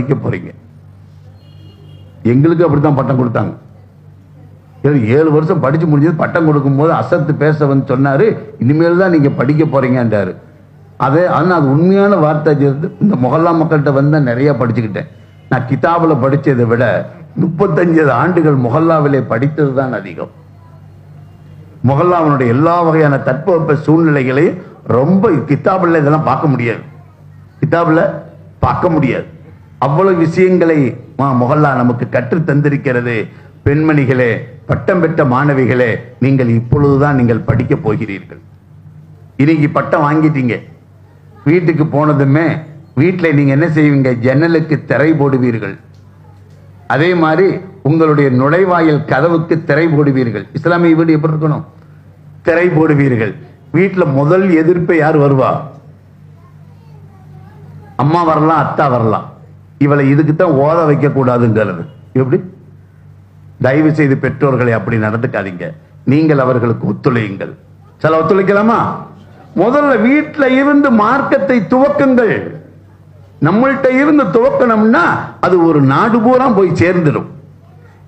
படிக்க போறீங்க. எங்களுக்கு அப்படித்தான் பட்டம் கொடுத்தாங்க. 7 வருஷம் படிச்சு முடிஞ்சது பட்டம் கொடுக்கும் போது அசத்து பேச வந்து சொன்னாரு, இனிமேல் தான் நீங்க படிக்க போறீங்கன்றாரு. அது உண்மையான வார்த்தை. இந்த மொஹல்லா மக்கள்கிட்ட வந்து நிறைய படிச்சுக்கிட்டேன். நான் கிதாபுல படிச்சதை விட 35 ஆண்டுகள் மொஹல்லாவிலே படித்தது தான் அதிகம். மொஹல்லாவினுடைய எல்லா வகையான தட்பவெப்ப சூழ்நிலைகளையும் ரொம்ப கிதாபுல இதெல்லாம் பார்க்க முடியாது. கிதாபுல பார்க்க முடியாது. அவ்வளவு விஷயங்களை மொஹல்லா நமக்கு கற்று தந்திருக்கிறது. பெண்மணிகளே, பட்டம் பெற்ற மாணவிகளே, நீங்கள் இப்பொழுதுதான் நீங்கள் படிக்க போகிறீர்கள். இன்னைக்கு பட்டம் வாங்கிட்டீங்க. வீட்டுக்கு போனதுமே வீட்டில் நீங்க என்ன செய்வீங்க? ஜன்னலுக்கு திரை போடுவீர்கள். அதே மாதிரி உங்களுடைய நுழைவாயில் கதவுக்கு திரை போடுவீர்கள். இஸ்லாமிய வீடு எப்படி இருக்கணும்? திரை போடுவீர்கள். வீட்டில் முதல் எதிர்ப்பை யார் வருவா? அம்மா வரலாம், அத்தா வரலாம். இவளை இதுக்குத்தான் ஓத வைக்க கூடாதுங்கிறது. எப்படி? தயவு செய்து பெற்றோர்களை அப்படி நடந்துக்காதீங்க. நீங்கள் அவர்களுக்கு ஒத்துழையுங்கள். சில ஒத்துழைக்கலாமா? முதல்ல வீட்டில இருந்து மார்க்கத்தை துவக்குங்கள். நம்மள்கிட்ட இருந்து துவக்கணும்னா அது ஒரு நாடு பூரா போய் சேர்ந்துடும்.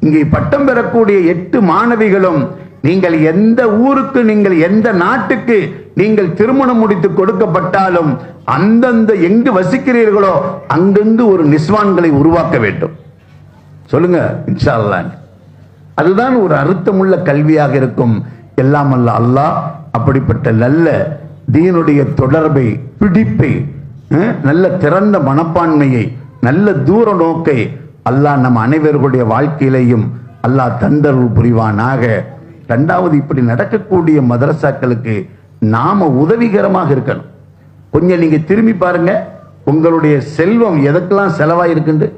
இங்கே பட்டம் பெறக்கூடிய 8 மாணவிகளும் நீங்கள் எந்த ஊருக்கு, நீங்கள் எந்த நாட்டுக்கு நீங்கள் திருமணம் முடித்து கொடுக்கப்பட்டாலும் அந்தந்த எங்கு வசிக்கிறீர்களோ அங்கங்கு ஒரு நிஸ்வான்களை உருவாக்க வேண்டும். சொல்லுங்க இன்ஷா அல்லாஹ். அதுதான் ஒரு அர்த்தமுள்ள கல்வியாக இருக்கும். எல்லாம் அல்ல அல்லாஹ் அப்படிப்பட்ட நல்ல தீனுடைய தொடர்பை, பிடிப்பை, நல்ல திறந்த மனப்பான்மையை, நல்ல தூர நோக்கை அல்லாஹ் நம் அனைவர்களுடைய வாழ்க்கையிலையும் அல்லாஹ் தந்தருள் புரிவானாக. 2வது, இப்படி நடக்கக்கூடிய மதரசாக்களுக்கு நாம உதவிகரமாக இருக்கணும். கொஞ்சம் நீங்க திரும்பி பாருங்க, உங்களுடைய செல்வம் எதற்கெல்லாம் செலவாயிருக்குண்டு.